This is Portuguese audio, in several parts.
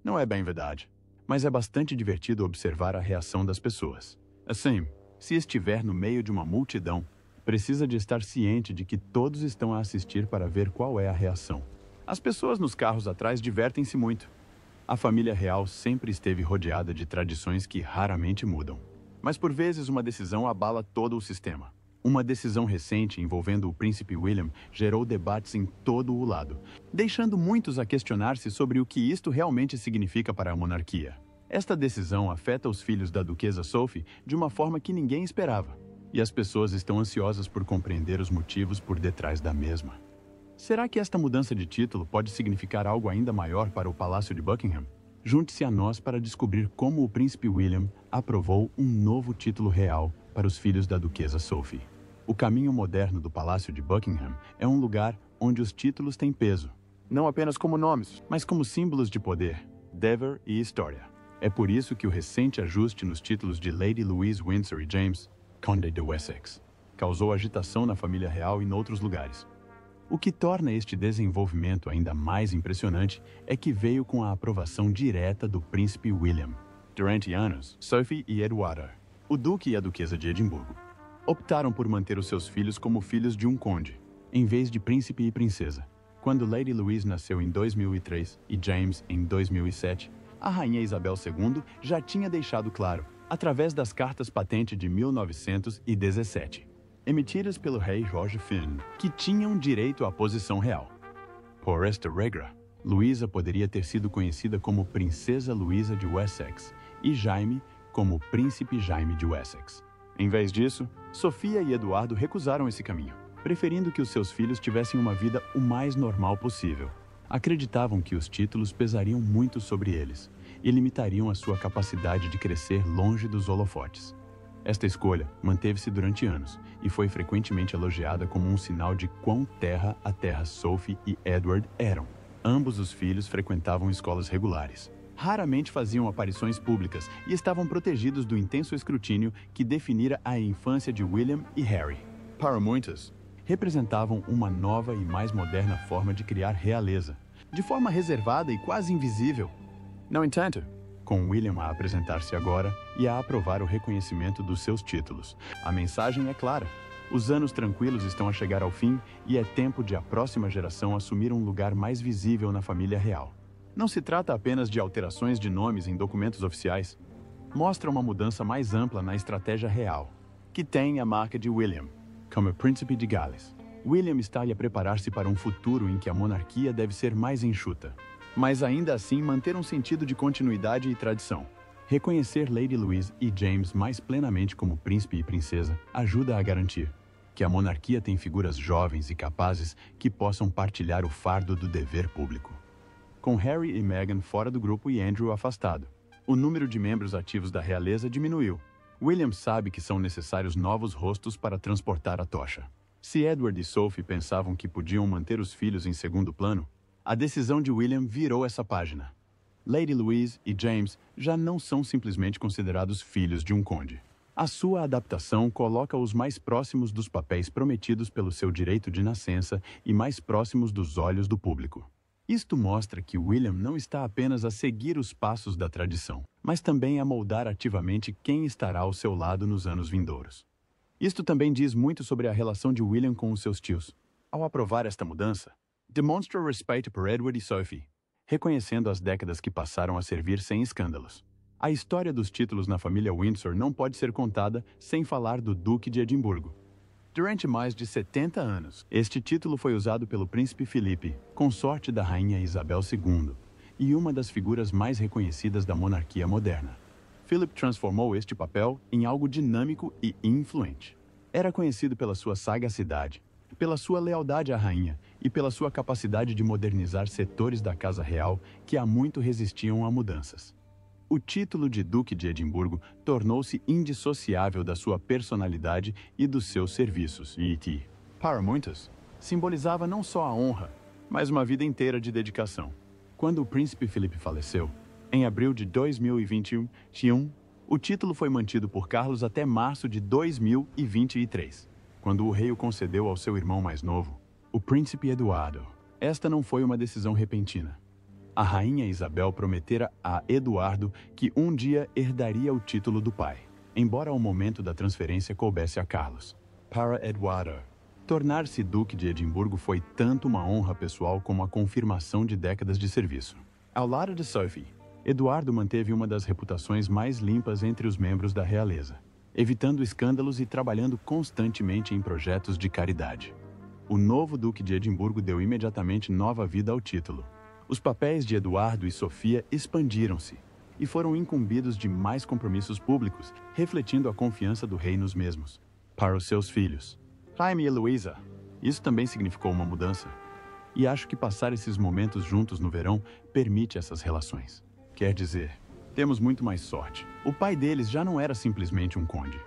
Não é bem verdade, mas é bastante divertido observar a reação das pessoas. Assim, se estiver no meio de uma multidão, precisa de estar ciente de que todos estão a assistir para ver qual é a reação. As pessoas nos carros atrás divertem-se muito. A família real sempre esteve rodeada de tradições que raramente mudam. Mas por vezes uma decisão abala todo o sistema. Uma decisão recente envolvendo o príncipe William gerou debates em todo o lado, deixando muitos a questionar-se sobre o que isto realmente significa para a monarquia. Esta decisão afeta os filhos da duquesa Sophie de uma forma que ninguém esperava, e as pessoas estão ansiosas por compreender os motivos por detrás da mesma. Será que esta mudança de título pode significar algo ainda maior para o Palácio de Buckingham? Junte-se a nós para descobrir como o príncipe William aprovou um novo título real para os filhos da duquesa Sophie. O caminho moderno do Palácio de Buckingham é um lugar onde os títulos têm peso, não apenas como nomes, mas como símbolos de poder, dever e história. É por isso que o recente ajuste nos títulos de Lady Louise Windsor e James, Conde de Wessex, causou agitação na família real e em outros lugares. O que torna este desenvolvimento ainda mais impressionante é que veio com a aprovação direta do príncipe William. Durante anos, Sophie e Edward, o duque e a duquesa de Edimburgo, optaram por manter os seus filhos como filhos de um conde, em vez de príncipe e princesa. Quando Lady Louise nasceu em 2003 e James em 2007, a rainha Isabel II já tinha deixado claro, através das cartas patente de 1917, emitidas pelo rei Jorge V, que tinham direito à posição real. Por esta regra, Luísa poderia ter sido conhecida como Princesa Luísa de Wessex e Jaime como Príncipe Jaime de Wessex. Em vez disso, Sofia e Eduardo recusaram esse caminho, preferindo que os seus filhos tivessem uma vida o mais normal possível. Acreditavam que os títulos pesariam muito sobre eles e limitariam a sua capacidade de crescer longe dos holofotes. Esta escolha manteve-se durante anos e foi frequentemente elogiada como um sinal de quão terra a terra Sophie e Edward eram. Ambos os filhos frequentavam escolas regulares. Raramente faziam aparições públicas e estavam protegidos do intenso escrutínio que definira a infância de William e Harry. Para muitos, representavam uma nova e mais moderna forma de criar realeza, de forma reservada e quase invisível. No entanto, com William a apresentar-se agora e a aprovar o reconhecimento dos seus títulos, a mensagem é clara. Os anos tranquilos estão a chegar ao fim e é tempo de a próxima geração assumir um lugar mais visível na família real. Não se trata apenas de alterações de nomes em documentos oficiais. Mostra uma mudança mais ampla na estratégia real, que tem a marca de William, como Príncipe de Gales. William está a preparar-se para um futuro em que a monarquia deve ser mais enxuta, mas ainda assim manter um sentido de continuidade e tradição. Reconhecer Lady Louise e James mais plenamente como príncipe e princesa ajuda a garantir que a monarquia tem figuras jovens e capazes que possam partilhar o fardo do dever público. Com Harry e Meghan fora do grupo e Andrew afastado, o número de membros ativos da realeza diminuiu. William sabe que são necessários novos rostos para transportar a tocha. Se Edward e Sophie pensavam que podiam manter os filhos em segundo plano, a decisão de William virou essa página. Lady Louise e James já não são simplesmente considerados filhos de um conde. A sua adaptação coloca-os mais próximos dos papéis prometidos pelo seu direito de nascença e mais próximos dos olhos do público. Isto mostra que William não está apenas a seguir os passos da tradição, mas também a moldar ativamente quem estará ao seu lado nos anos vindouros. Isto também diz muito sobre a relação de William com os seus tios. Ao aprovar esta mudança, demonstra respeito por Edward e Sophie, reconhecendo as décadas que passaram a servir sem escândalos. A história dos títulos na família Windsor não pode ser contada sem falar do Duque de Edimburgo. Durante mais de 70 anos, este título foi usado pelo príncipe Felipe, consorte da rainha Isabel II, e uma das figuras mais reconhecidas da monarquia moderna. Philip transformou este papel em algo dinâmico e influente. Era conhecido pela sua sagacidade, pela sua lealdade à rainha e pela sua capacidade de modernizar setores da Casa Real que há muito resistiam a mudanças. O título de Duque de Edimburgo tornou-se indissociável da sua personalidade e dos seus serviços, e, para muitos, simbolizava não só a honra, mas uma vida inteira de dedicação. Quando o príncipe Felipe faleceu, em abril de 2021, o título foi mantido por Carlos até março de 2023, quando o rei o concedeu ao seu irmão mais novo, o príncipe Eduardo. Esta não foi uma decisão repentina. A rainha Isabel prometera a Eduardo que um dia herdaria o título do pai, embora o momento da transferência coubesse a Carlos. Para Eduardo, tornar-se Duque de Edimburgo foi tanto uma honra pessoal como a confirmação de décadas de serviço. Ao lado de Sophie, Eduardo manteve uma das reputações mais limpas entre os membros da realeza, evitando escândalos e trabalhando constantemente em projetos de caridade. O novo Duque de Edimburgo deu imediatamente nova vida ao título. Os papéis de Eduardo e Sofia expandiram-se e foram incumbidos de mais compromissos públicos, refletindo a confiança do rei nos mesmos. Para os seus filhos, Jaime e Luísa, isso também significou uma mudança. E acho que passar esses momentos juntos no verão permite essas relações. Quer dizer, temos muito mais sorte. O pai deles já não era simplesmente um conde.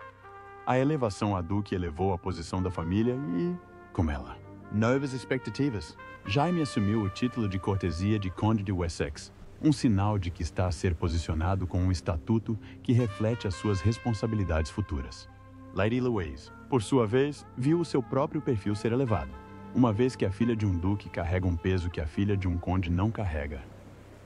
A elevação a duque elevou a posição da família e, com ela, novas expectativas. Jaime assumiu o título de cortesia de Conde de Wessex, um sinal de que está a ser posicionado com um estatuto que reflete as suas responsabilidades futuras. Lady Louise, por sua vez, viu o seu próprio perfil ser elevado, uma vez que a filha de um duque carrega um peso que a filha de um conde não carrega.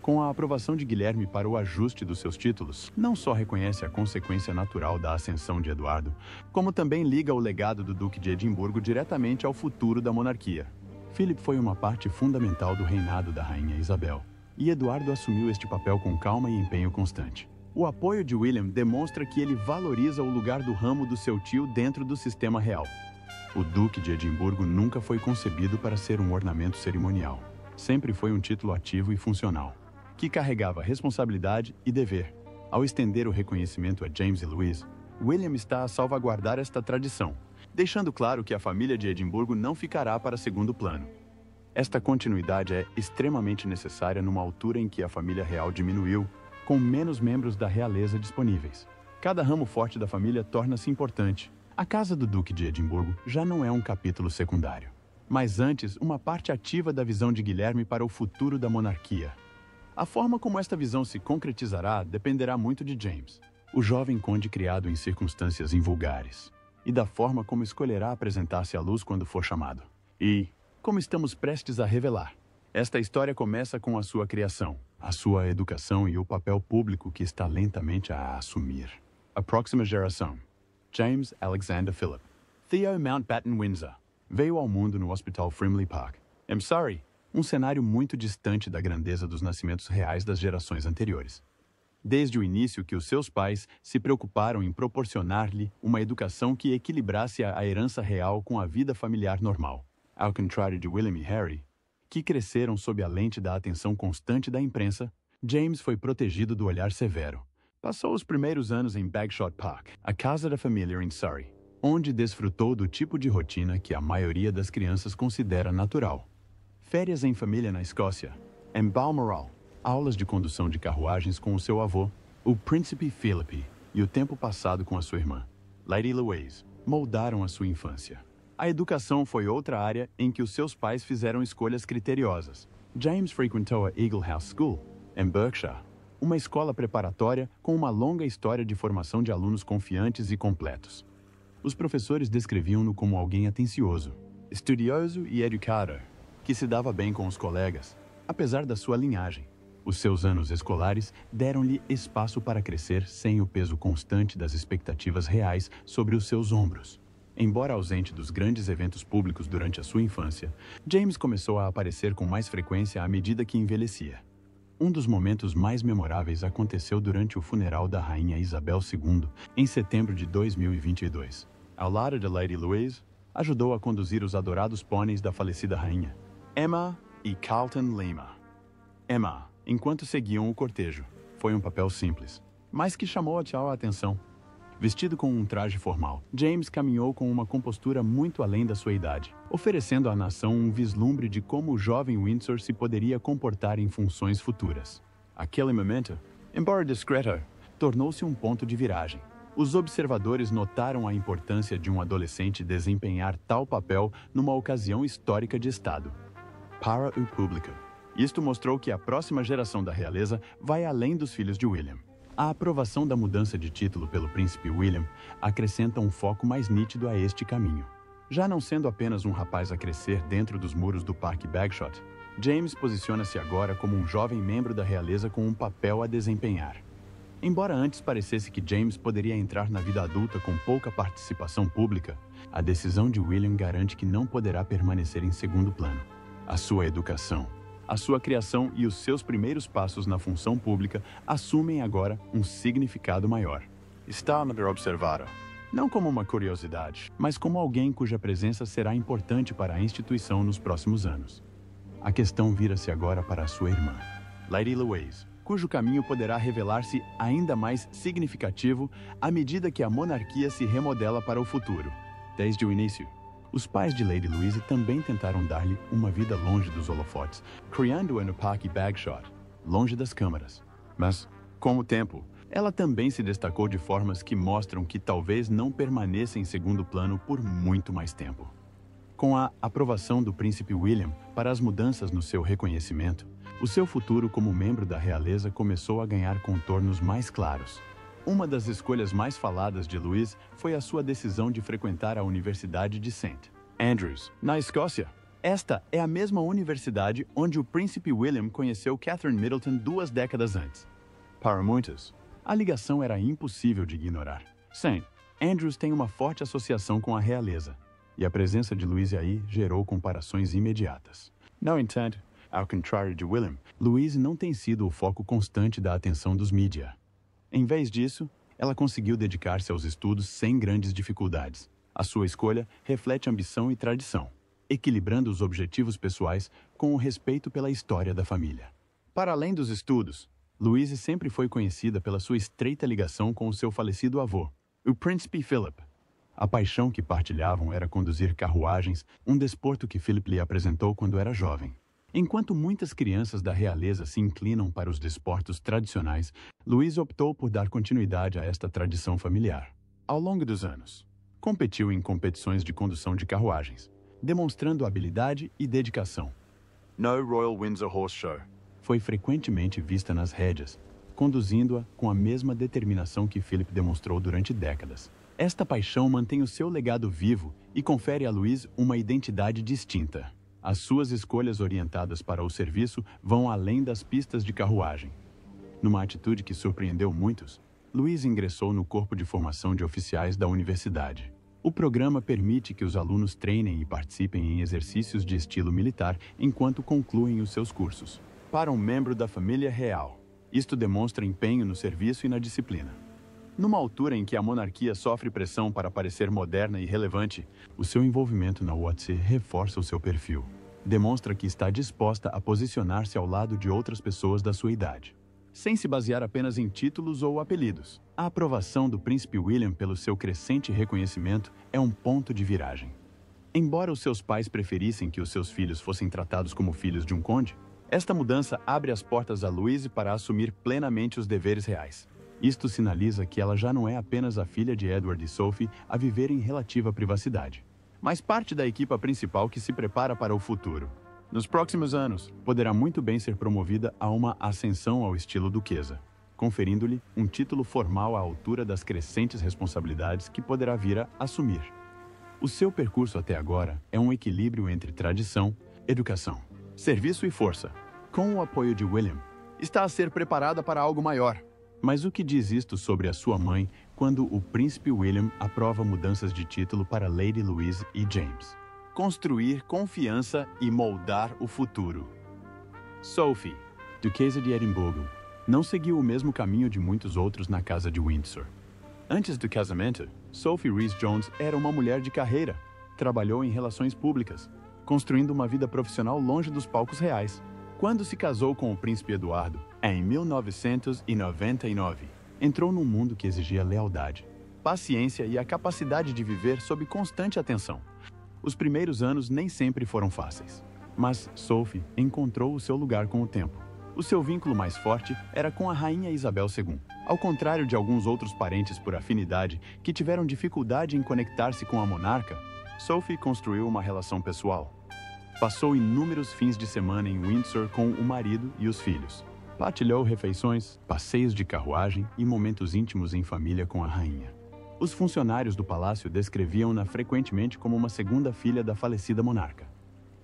Com a aprovação de Guilherme para o ajuste dos seus títulos, não só reconhece a consequência natural da ascensão de Eduardo, como também liga o legado do Duque de Edimburgo diretamente ao futuro da monarquia. Philip foi uma parte fundamental do reinado da Rainha Isabel, e Eduardo assumiu este papel com calma e empenho constante. O apoio de William demonstra que ele valoriza o lugar do ramo do seu tio dentro do sistema real. O Duque de Edimburgo nunca foi concebido para ser um ornamento cerimonial. Sempre foi um título ativo e funcional, que carregava responsabilidade e dever. Ao estender o reconhecimento a James e Louise, William está a salvaguardar esta tradição, deixando claro que a família de Edimburgo não ficará para segundo plano. Esta continuidade é extremamente necessária numa altura em que a família real diminuiu, com menos membros da realeza disponíveis. Cada ramo forte da família torna-se importante. A casa do Duque de Edimburgo já não é um capítulo secundário, mas antes uma parte ativa da visão de Guilherme para o futuro da monarquia. A forma como esta visão se concretizará dependerá muito de James, o jovem conde criado em circunstâncias invulgares, e da forma como escolherá apresentar-se à luz quando for chamado. E, como estamos prestes a revelar, esta história começa com a sua criação, a sua educação e o papel público que está lentamente a assumir. A próxima geração. James Alexander Philip. Theo Mountbatten Windsor. Veio ao mundo no Hospital Frimley Park, em Surrey, um cenário muito distante da grandeza dos nascimentos reais das gerações anteriores. Desde o início que os seus pais se preocuparam em proporcionar-lhe uma educação que equilibrasse a herança real com a vida familiar normal. Ao contrário de William e Harry, que cresceram sob a lente da atenção constante da imprensa, James foi protegido do olhar severo. Passou os primeiros anos em Bagshot Park, a casa da família em Surrey, onde desfrutou do tipo de rotina que a maioria das crianças considera natural. Férias em família na Escócia, em Balmoral, aulas de condução de carruagens com o seu avô, o príncipe Philip, e o tempo passado com a sua irmã, Lady Louise, moldaram a sua infância. A educação foi outra área em que os seus pais fizeram escolhas criteriosas. James frequentou a Eagle House School, em Berkshire, uma escola preparatória com uma longa história de formação de alunos confiantes e completos. Os professores descreviam-no como alguém atencioso, estudioso e educado, que se dava bem com os colegas, apesar da sua linhagem. Os seus anos escolares deram-lhe espaço para crescer sem o peso constante das expectativas reais sobre os seus ombros. Embora ausente dos grandes eventos públicos durante a sua infância, James começou a aparecer com mais frequência à medida que envelhecia. Um dos momentos mais memoráveis aconteceu durante o funeral da Rainha Isabel II, em setembro de 2022. Ao lado de Lady Louise, ajudou a conduzir os adorados pôneis da falecida rainha, Emma e Carlton Lima. Emma, enquanto seguiam o cortejo, foi um papel simples, mas que chamou a atenção. Vestido com um traje formal, James caminhou com uma compostura muito além da sua idade, oferecendo à nação um vislumbre de como o jovem Windsor se poderia comportar em funções futuras. Aquele momento, embora discreto, tornou-se um ponto de viragem. Os observadores notaram a importância de um adolescente desempenhar tal papel numa ocasião histórica de Estado. Para o público, isto mostrou que a próxima geração da realeza vai além dos filhos de William. A aprovação da mudança de título pelo príncipe William acrescenta um foco mais nítido a este caminho. Já não sendo apenas um rapaz a crescer dentro dos muros do Parque Bagshot, James posiciona-se agora como um jovem membro da realeza com um papel a desempenhar. Embora antes parecesse que James poderia entrar na vida adulta com pouca participação pública, a decisão de William garante que não poderá permanecer em segundo plano. A sua educação, a sua criação e os seus primeiros passos na função pública assumem agora um significado maior. Está a ser observado, não como uma curiosidade, mas como alguém cuja presença será importante para a instituição nos próximos anos. A questão vira-se agora para a sua irmã, Lady Louise, cujo caminho poderá revelar-se ainda mais significativo à medida que a monarquia se remodela para o futuro. Desde o início, os pais de Lady Louise também tentaram dar-lhe uma vida longe dos holofotes, criando-a no Parque Bagshot, longe das câmaras. Mas, com o tempo, ela também se destacou de formas que mostram que talvez não permaneça em segundo plano por muito mais tempo. Com a aprovação do príncipe William para as mudanças no seu reconhecimento, o seu futuro como membro da realeza começou a ganhar contornos mais claros. Uma das escolhas mais faladas de Louise foi a sua decisão de frequentar a Universidade de St. Andrews, na Escócia. Esta é a mesma universidade onde o príncipe William conheceu Catherine Middleton 2 décadas antes. Para muitos, a ligação era impossível de ignorar. St. Andrews tem uma forte associação com a realeza, e a presença de Louise aí gerou comparações imediatas. No entanto, ao contrário de William, Louise não tem sido o foco constante da atenção dos mídia. Em vez disso, ela conseguiu dedicar-se aos estudos sem grandes dificuldades. A sua escolha reflete ambição e tradição, equilibrando os objetivos pessoais com o respeito pela história da família. Para além dos estudos, Louise sempre foi conhecida pela sua estreita ligação com o seu falecido avô, o príncipe Philip. A paixão que partilhavam era conduzir carruagens, um desporto que Philip lhe apresentou quando era jovem. Enquanto muitas crianças da realeza se inclinam para os desportos tradicionais, Louise optou por dar continuidade a esta tradição familiar. Ao longo dos anos, competiu em competições de condução de carruagens, demonstrando habilidade e dedicação. No Royal Windsor Horse Show, foi frequentemente vista nas rédeas, conduzindo-a com a mesma determinação que Philip demonstrou durante décadas. Esta paixão mantém o seu legado vivo e confere a Louise uma identidade distinta. As suas escolhas orientadas para o serviço vão além das pistas de carruagem. Numa atitude que surpreendeu muitos, Louise ingressou no corpo de formação de oficiais da universidade. O programa permite que os alunos treinem e participem em exercícios de estilo militar enquanto concluem os seus cursos. Para um membro da família real, isto demonstra empenho no serviço e na disciplina. Numa altura em que a monarquia sofre pressão para parecer moderna e relevante, o seu envolvimento na UATC reforça o seu perfil. Demonstra que está disposta a posicionar-se ao lado de outras pessoas da sua idade, sem se basear apenas em títulos ou apelidos. A aprovação do príncipe William pelo seu crescente reconhecimento é um ponto de viragem. Embora os seus pais preferissem que os seus filhos fossem tratados como filhos de um conde, esta mudança abre as portas a Louise para assumir plenamente os deveres reais. Isto sinaliza que ela já não é apenas a filha de Edward e Sophie a viver em relativa privacidade, mas parte da equipa principal que se prepara para o futuro. Nos próximos anos, poderá muito bem ser promovida a uma ascensão ao estilo duquesa, conferindo-lhe um título formal à altura das crescentes responsabilidades que poderá vir a assumir. O seu percurso até agora é um equilíbrio entre tradição, educação, serviço e força. Com o apoio de William, está a ser preparada para algo maior. Mas o que diz isto sobre a sua mãe quando o príncipe William aprova mudanças de título para Lady Louise e James? Construir confiança e moldar o futuro. Sophie, duquesa de Edimburgo, não seguiu o mesmo caminho de muitos outros na casa de Windsor. Antes do casamento, Sophie Rhys-Jones era uma mulher de carreira. Trabalhou em relações públicas, construindo uma vida profissional longe dos palcos reais. Quando se casou com o príncipe Eduardo, em 1999, entrou num mundo que exigia lealdade, paciência e a capacidade de viver sob constante atenção. Os primeiros anos nem sempre foram fáceis, mas Sophie encontrou o seu lugar com o tempo. O seu vínculo mais forte era com a rainha Isabel II. Ao contrário de alguns outros parentes por afinidade que tiveram dificuldade em conectar-se com a monarca, Sophie construiu uma relação pessoal. Passou inúmeros fins de semana em Windsor com o marido e os filhos. Partilhou refeições, passeios de carruagem e momentos íntimos em família com a rainha. Os funcionários do palácio descreviam-na frequentemente como uma segunda filha da falecida monarca.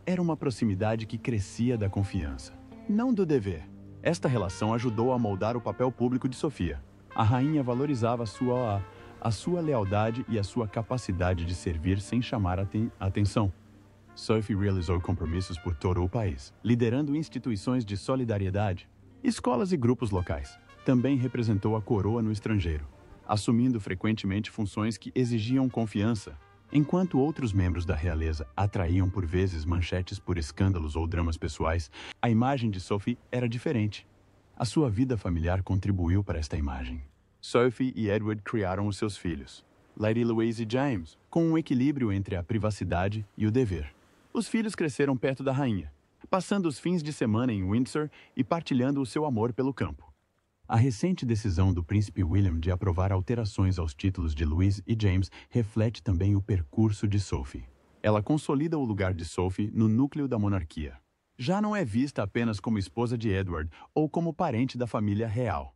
Era uma proximidade que crescia da confiança, não do dever. Esta relação ajudou a moldar o papel público de Sofia. A rainha valorizava a sua lealdade e a sua capacidade de servir sem chamar atenção. Sophie realizou compromissos por todo o país, liderando instituições de solidariedade, escolas e grupos locais. Também representou a coroa no estrangeiro, assumindo frequentemente funções que exigiam confiança, enquanto outros membros da realeza atraíam por vezes manchetes por escândalos ou dramas pessoais. A imagem de Sophie era diferente. A sua vida familiar contribuiu para esta imagem. Sophie e Edward criaram os seus filhos, Lady Louise e James, com um equilíbrio entre a privacidade e o dever. Os filhos cresceram perto da rainha, passando os fins de semana em Windsor e partilhando o seu amor pelo campo. A recente decisão do príncipe William de aprovar alterações aos títulos de Louise e James reflete também o percurso de Sophie. Ela consolida o lugar de Sophie no núcleo da monarquia. Já não é vista apenas como esposa de Edward ou como parente da família real.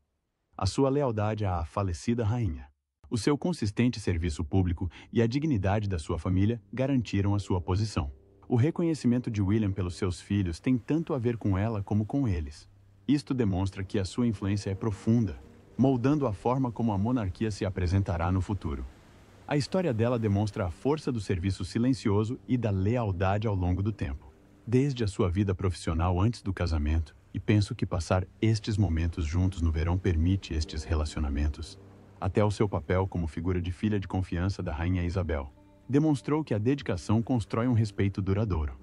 A sua lealdade à falecida rainha, o seu consistente serviço público e a dignidade da sua família garantiram a sua posição. O reconhecimento de William pelos seus filhos tem tanto a ver com ela como com eles. Isto demonstra que a sua influência é profunda, moldando a forma como a monarquia se apresentará no futuro. A história dela demonstra a força do serviço silencioso e da lealdade ao longo do tempo. Desde a sua vida profissional antes do casamento, e penso que passar estes momentos juntos no verão permite estes relacionamentos, até o seu papel como figura de filha de confiança da Rainha Isabel, demonstrou que a dedicação constrói um respeito duradouro.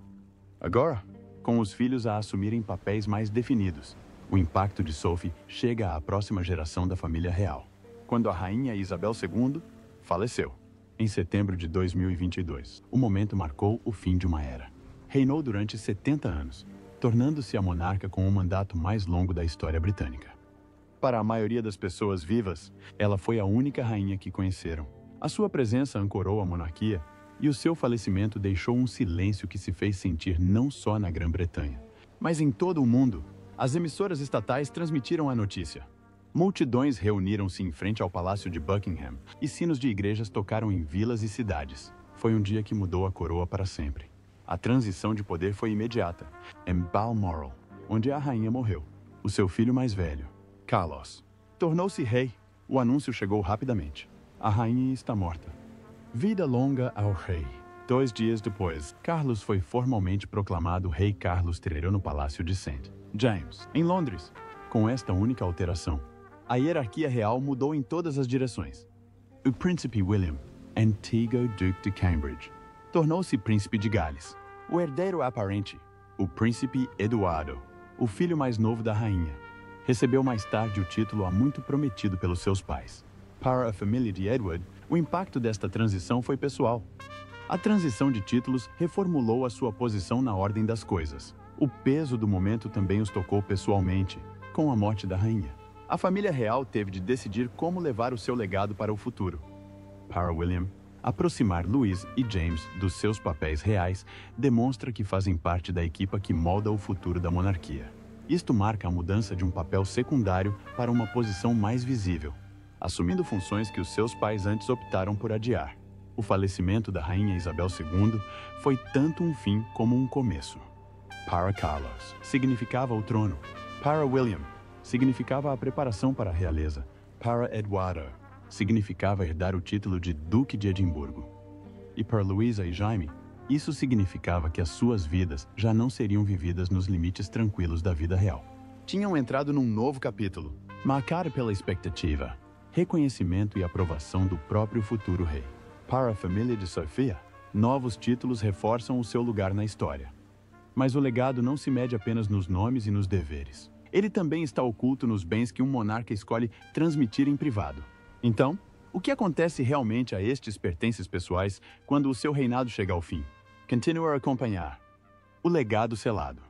Agora, com os filhos a assumirem papéis mais definidos, o impacto de Sophie chega à próxima geração da família real, quando a Rainha Isabel II faleceu. Em setembro de 2022, o momento marcou o fim de uma era. Reinou durante 70 anos, tornando-se a monarca com o mandato mais longo da história britânica. Para a maioria das pessoas vivas, ela foi a única rainha que conheceram. A sua presença ancorou a monarquia e o seu falecimento deixou um silêncio que se fez sentir não só na Grã-Bretanha, mas em todo o mundo. As emissoras estatais transmitiram a notícia. Multidões reuniram-se em frente ao Palácio de Buckingham e sinos de igrejas tocaram em vilas e cidades. Foi um dia que mudou a coroa para sempre. A transição de poder foi imediata, em Balmoral, onde a rainha morreu. O seu filho mais velho, Carlos, tornou-se rei. O anúncio chegou rapidamente. A rainha está morta. Vida longa ao rei. 2 dias depois, Carlos foi formalmente proclamado rei Carlos III no Palácio de St. James, em Londres. Com esta única alteração, a hierarquia real mudou em todas as direções. O príncipe William, antigo Duque de Cambridge, tornou-se príncipe de Gales. O herdeiro aparente, o príncipe Eduardo, o filho mais novo da rainha, recebeu mais tarde o título há muito prometido pelos seus pais. Para a família de Edward, o impacto desta transição foi pessoal. A transição de títulos reformulou a sua posição na ordem das coisas. O peso do momento também os tocou pessoalmente, com a morte da rainha. A família real teve de decidir como levar o seu legado para o futuro. Para William, aproximar Louise e James dos seus papéis reais demonstra que fazem parte da equipa que molda o futuro da monarquia. Isto marca a mudança de um papel secundário para uma posição mais visível, assumindo funções que os seus pais antes optaram por adiar. O falecimento da Rainha Isabel II foi tanto um fim como um começo. Para Carlos, significava o trono. Para William, significava a preparação para a realeza. Para Eduardo, significava herdar o título de Duque de Edimburgo. E para Luísa e Jaime, isso significava que as suas vidas já não seriam vividas nos limites tranquilos da vida real. Tinham entrado num novo capítulo, marcado pela expectativa, reconhecimento e aprovação do próprio futuro rei. Para a família de Sofia, novos títulos reforçam o seu lugar na história. Mas o legado não se mede apenas nos nomes e nos deveres. Ele também está oculto nos bens que um monarca escolhe transmitir em privado. Então, o que acontece realmente a estes pertences pessoais quando o seu reinado chega ao fim? Continue a acompanhar. O legado selado.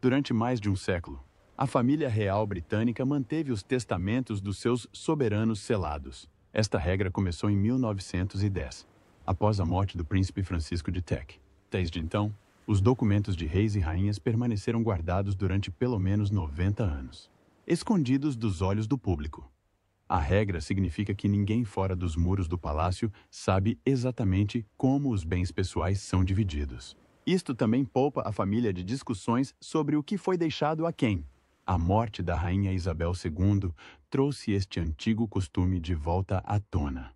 Durante mais de um século, a família real britânica manteve os testamentos dos seus soberanos selados. Esta regra começou em 1910, após a morte do príncipe Francisco de Teck. Desde então, os documentos de reis e rainhas permaneceram guardados durante pelo menos 90 anos, escondidos dos olhos do público. A regra significa que ninguém fora dos muros do palácio sabe exatamente como os bens pessoais são divididos. Isto também poupa a família de discussões sobre o que foi deixado a quem. A morte da rainha Isabel II trouxe este antigo costume de volta à tona.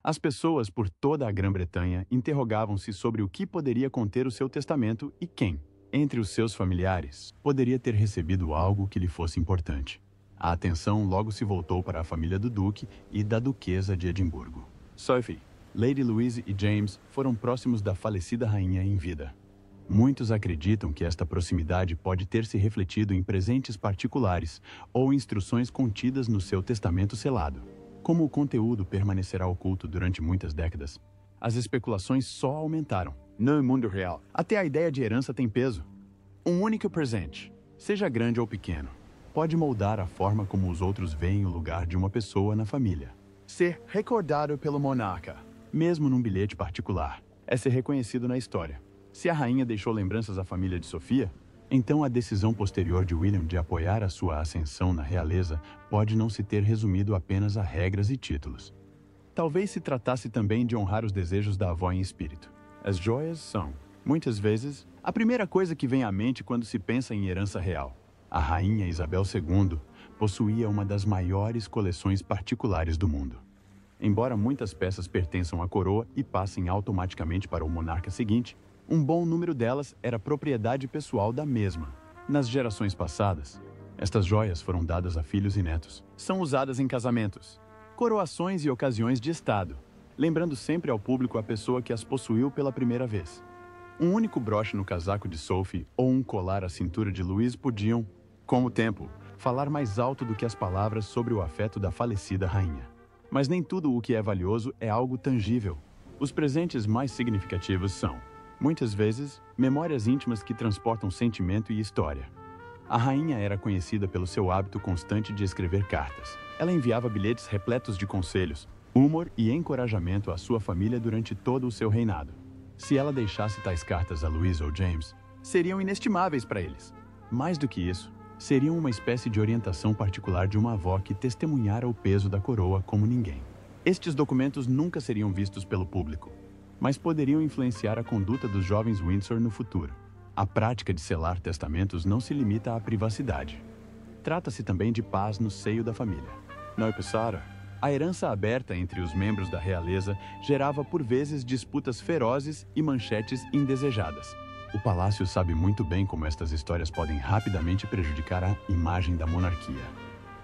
As pessoas por toda a Grã-Bretanha interrogavam-se sobre o que poderia conter o seu testamento e quem, entre os seus familiares, poderia ter recebido algo que lhe fosse importante. A atenção logo se voltou para a família do duque e da duquesa de Edimburgo. Sophie, Lady Louise e James foram próximos da falecida rainha em vida. Muitos acreditam que esta proximidade pode ter se refletido em presentes particulares ou instruções contidas no seu testamento selado. Como o conteúdo permanecerá oculto durante muitas décadas, as especulações só aumentaram. No mundo real, até a ideia de herança tem peso. Um único presente, seja grande ou pequeno, pode moldar a forma como os outros veem o lugar de uma pessoa na família. Ser recordado pelo monarca, mesmo num bilhete particular, é ser reconhecido na história. Se a rainha deixou lembranças à família de Sofia, então a decisão posterior de William de apoiar a sua ascensão na realeza pode não se ter resumido apenas a regras e títulos. Talvez se tratasse também de honrar os desejos da avó em espírito. As joias são, muitas vezes, a primeira coisa que vem à mente quando se pensa em herança real. A rainha Isabel II possuía uma das maiores coleções particulares do mundo. Embora muitas peças pertençam à coroa e passem automaticamente para o monarca seguinte, um bom número delas era propriedade pessoal da mesma. Nas gerações passadas, estas joias foram dadas a filhos e netos. São usadas em casamentos, coroações e ocasiões de estado, lembrando sempre ao público a pessoa que as possuiu pela primeira vez. Um único broche no casaco de Sophie ou um colar à cintura de Louise podiam, com o tempo, falar mais alto do que as palavras sobre o afeto da falecida rainha. Mas nem tudo o que é valioso é algo tangível. Os presentes mais significativos são, muitas vezes, memórias íntimas que transportam sentimento e história. A rainha era conhecida pelo seu hábito constante de escrever cartas. Ela enviava bilhetes repletos de conselhos, humor e encorajamento à sua família durante todo o seu reinado. Se ela deixasse tais cartas a Louise ou James, seriam inestimáveis para eles. Mais do que isso, seriam uma espécie de orientação particular de uma avó que testemunhara o peso da coroa como ninguém. Estes documentos nunca seriam vistos pelo público, mas poderiam influenciar a conduta dos jovens Windsor no futuro. A prática de selar testamentos não se limita à privacidade. Trata-se também de paz no seio da família. Não é passada? A herança aberta entre os membros da realeza gerava por vezes disputas ferozes e manchetes indesejadas. O palácio sabe muito bem como estas histórias podem rapidamente prejudicar a imagem da monarquia.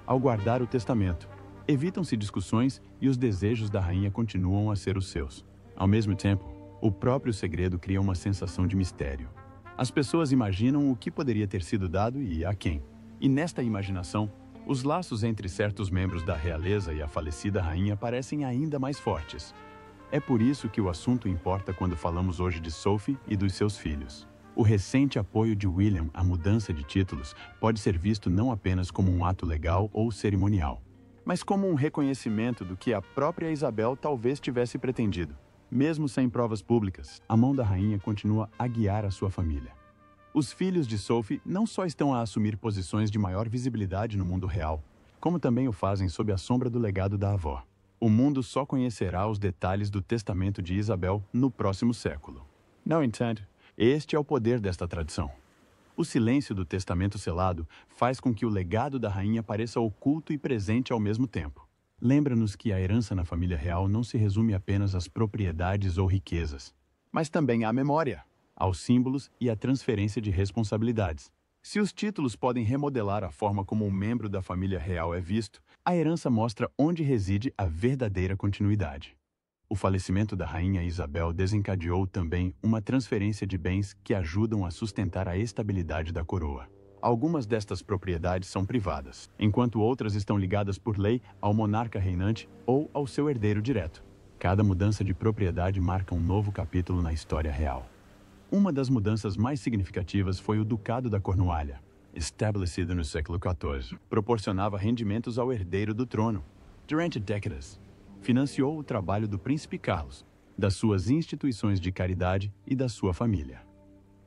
Ao guardar o testamento, evitam-se discussões e os desejos da rainha continuam a ser os seus. Ao mesmo tempo, o próprio segredo cria uma sensação de mistério. As pessoas imaginam o que poderia ter sido dado e a quem. E nesta imaginação, os laços entre certos membros da realeza e a falecida rainha parecem ainda mais fortes. É por isso que o assunto importa quando falamos hoje de Sophie e dos seus filhos. O recente apoio de William à mudança de títulos pode ser visto não apenas como um ato legal ou cerimonial, mas como um reconhecimento do que a própria Isabel talvez tivesse pretendido. Mesmo sem provas públicas, a mão da rainha continua a guiar a sua família. Os filhos de Sophie não só estão a assumir posições de maior visibilidade no mundo real, como também o fazem sob a sombra do legado da avó. O mundo só conhecerá os detalhes do testamento de Isabel no próximo século. No entanto, este é o poder desta tradição. O silêncio do testamento selado faz com que o legado da rainha pareça oculto e presente ao mesmo tempo. Lembra-nos que a herança na família real não se resume apenas às propriedades ou riquezas, mas também à memória, aos símbolos e à transferência de responsabilidades. Se os títulos podem remodelar a forma como um membro da família real é visto, a herança mostra onde reside a verdadeira continuidade. O falecimento da rainha Isabel desencadeou também uma transferência de bens que ajudam a sustentar a estabilidade da coroa. Algumas destas propriedades são privadas, enquanto outras estão ligadas por lei ao monarca reinante ou ao seu herdeiro direto. Cada mudança de propriedade marca um novo capítulo na história real. Uma das mudanças mais significativas foi o Ducado da Cornualha, estabelecido no século XIV. Proporcionava rendimentos ao herdeiro do trono. Durante décadas, financiou o trabalho do príncipe Carlos, das suas instituições de caridade e da sua família.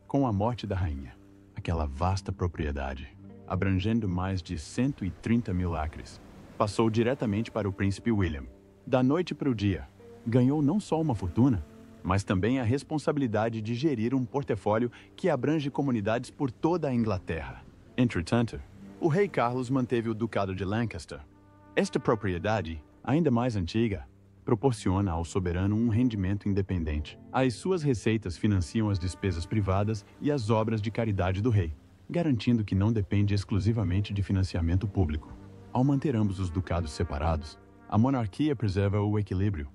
Com a morte da rainha, aquela vasta propriedade, abrangendo mais de 130 mil acres, passou diretamente para o príncipe William. Da noite para o dia, ganhou não só uma fortuna, mas também a responsabilidade de gerir um portfólio que abrange comunidades por toda a Inglaterra. Entretanto, o rei Carlos manteve o Ducado de Lancaster. Esta propriedade, ainda mais antiga, proporciona ao soberano um rendimento independente. As suas receitas financiam as despesas privadas e as obras de caridade do rei, garantindo que não depende exclusivamente de financiamento público. Ao manter ambos os ducados separados, a monarquia preserva o equilíbrio.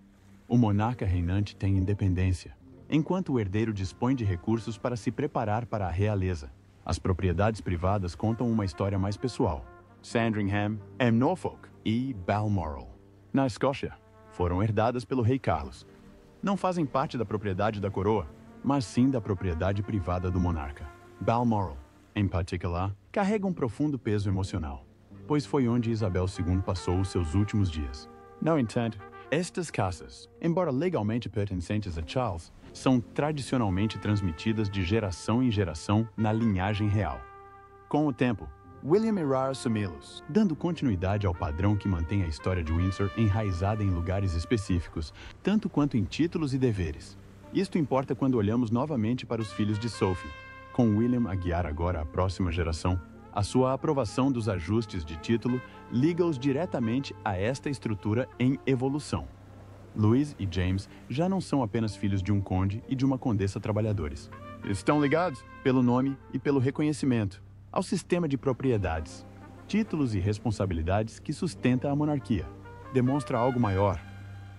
O monarca reinante tem independência, enquanto o herdeiro dispõe de recursos para se preparar para a realeza. As propriedades privadas contam uma história mais pessoal. Sandringham, Norfolk e Balmoral, na Escócia, foram herdadas pelo rei Carlos. Não fazem parte da propriedade da coroa, mas sim da propriedade privada do monarca. Balmoral, em particular, carrega um profundo peso emocional, pois foi onde Isabel II passou os seus últimos dias. No entanto, estas casas, embora legalmente pertencentes a Charles, são tradicionalmente transmitidas de geração em geração na linhagem real. Com o tempo, William irá assumi-los, dando continuidade ao padrão que mantém a história de Windsor enraizada em lugares específicos, tanto quanto em títulos e deveres. Isto importa quando olhamos novamente para os filhos de Sophie. Com William a guiar agora a próxima geração, a sua aprovação dos ajustes de título liga-os diretamente a esta estrutura em evolução. Louise e James já não são apenas filhos de um conde e de uma condessa trabalhadores. Estão ligados, pelo nome e pelo reconhecimento, ao sistema de propriedades, títulos e responsabilidades que sustenta a monarquia. Demonstra algo maior.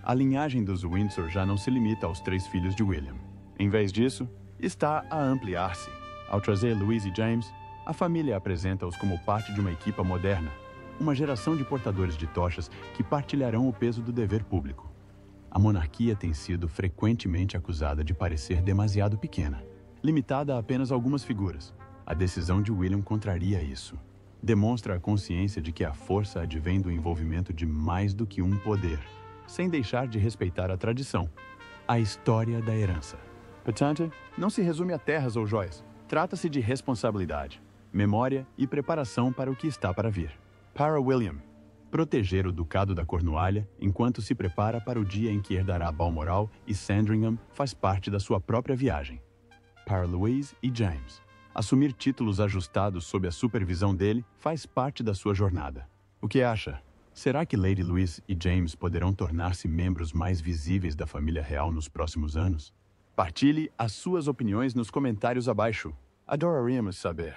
A linhagem dos Windsor já não se limita aos 3 filhos de William. Em vez disso, está a ampliar-se. Ao trazer Louise e James, a família apresenta-os como parte de uma equipa moderna, uma geração de portadores de tochas que partilharão o peso do dever público. A monarquia tem sido frequentemente acusada de parecer demasiado pequena, limitada a apenas algumas figuras. A decisão de William contraria isso. Demonstra a consciência de que a força advém do envolvimento de mais do que um poder, sem deixar de respeitar a tradição, a história da herança. Portanto, não se resume a terras ou joias. Trata-se de responsabilidade, memória e preparação para o que está para vir. Para William, proteger o Ducado da Cornualha enquanto se prepara para o dia em que herdará Balmoral e Sandringham faz parte da sua própria viagem. Para Louise e James, assumir títulos ajustados sob a supervisão dele faz parte da sua jornada. O que acha? Será que Lady Louise e James poderão tornar-se membros mais visíveis da família real nos próximos anos? Partilhe as suas opiniões nos comentários abaixo. Adoraríamos saber.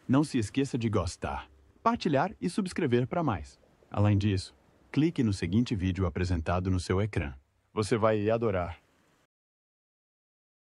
Não se esqueça de gostar, partilhar e subscrever para mais. Além disso, clique no seguinte vídeo apresentado no seu ecrã. Você vai adorar.